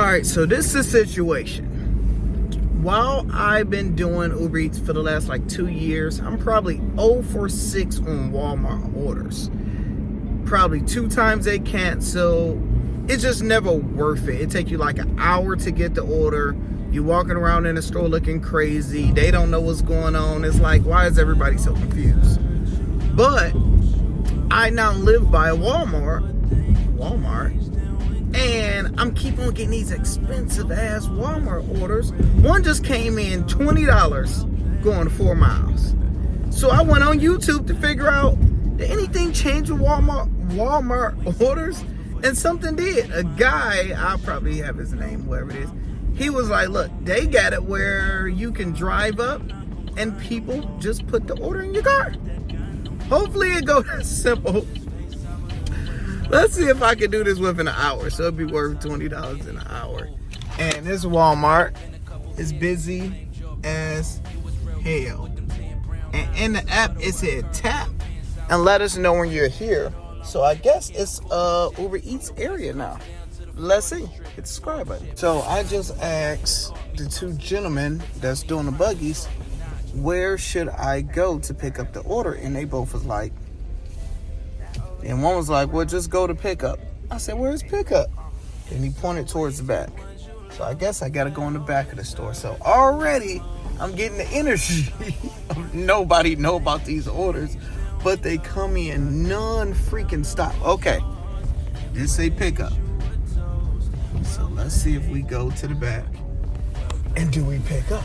Alright, so this is the situation. While I've been doing Uber Eats for the last like 2 years, I'm probably 0 for 6 on Walmart orders. Probably 2 times they cancel. It's just never worth it. It takes you like an hour to get the order. You walking around in the store looking crazy. They don't know what's going on. It's like, why is everybody so confused? But I now live by a Walmart, and I'm keep on getting these expensive ass Walmart orders. One just came in $20 going 4 miles. So I went on YouTube to figure out, did anything change with Walmart orders? And something did. A guy, I'll probably have his name, whoever it is, he was like, look, they got it where you can drive up and people just put the order in your car. Hopefully it goes that simple. Let's see if I can do this within an hour. So it'll be worth $20 in an hour. And this Walmart is busy as hell. And in the app, it said tap and let us know when you're here. So I guess it's Uber Eats area now. Let's see. Hit the subscribe button. So I just asked the 2 gentlemen that's doing the buggies, where should I go to pick up the order? And they both was like, and one was like, well, just go to pickup. I said, where's pickup? And he pointed towards the back. So I guess I got to go in the back of the store. So already I'm getting the energy of nobody know about these orders, but they come in non-freaking stop. Okay, just say pickup. So let's see if we go to the back. And do we pick up?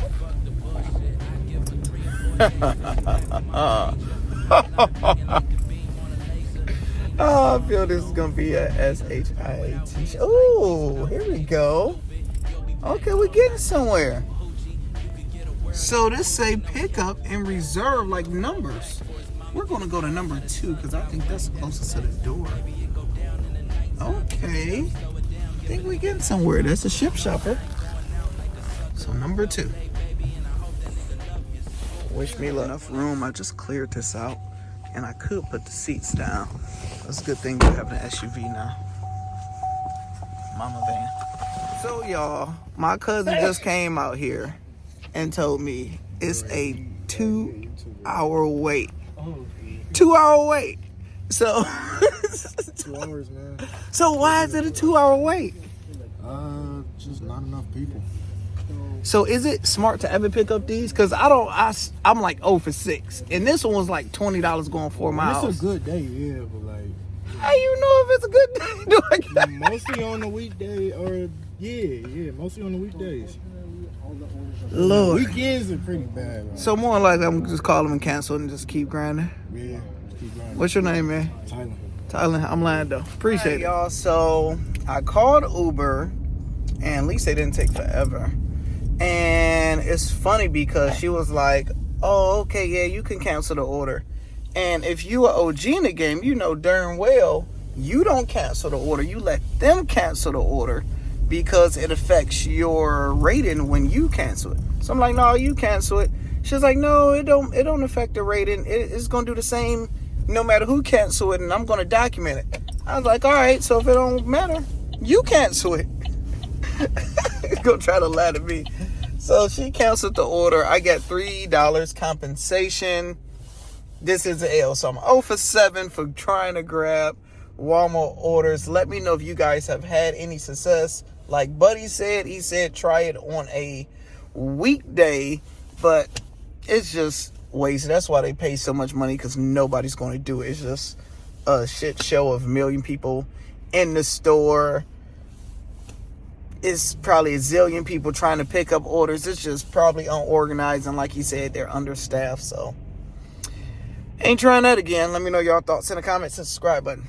Oh, I feel this is going to be a SHIAT show. Oh, here we go. Okay, we're getting somewhere. So this say pick up and reserve like numbers. We're going to go to number 2 because I think that's closest to the door. Okay. I think we're getting somewhere. That's a Shipt shopper. So number 2. Wish me luck. Enough room. I just cleared this out. And I could put the seats down. That's a good thing we have an SUV now. Mama van. So y'all, my cousin just came out here and told me it's a 2-hour wait. 2-hour wait. So 2 hours, man. So why is it a 2-hour wait? Just not enough people. So is it smart to ever pick up these? Because I'm like 0 for 6. And this one was like $20 going 4 miles. It's a good day, yeah, but like... How you know if it's a good day? Mostly on the weekday, or mostly on the weekdays. Lord. Weekends are pretty bad, man. So more likely I'm just call them and cancel and just keep grinding. Yeah, just keep grinding. What's your name, man? Tyler. I'm Lando. Appreciate it. Y'all, so I called Uber, and at least they didn't take forever. And it's funny because she was like, oh, okay, yeah, you can cancel the order. And if you are OG in the game, you know darn well you don't cancel the order. You let them cancel the order because it affects your rating when you cancel it. So I'm like, no, you cancel it. She's like, no, it don't affect the rating. It's going to do the same no matter who cancel it, and I'm going to document it. I was like, all right, so if it don't matter, you cancel it. Go try to lie to me. So she canceled the order. I got $3 compensation. This is an L. So I'm 0 for 7 for trying to grab Walmart orders. Let me know if you guys have had any success. Like Buddy said, he said try it on a weekday, but it's just waste. That's why they pay so much money, because nobody's going to do it. It's just a shit show of a million people in the store. It's probably a zillion people trying to pick up orders. It's just probably unorganized, and like he said, they're understaffed. So ain't trying that again. Let me know your thoughts in the comments and subscribe button.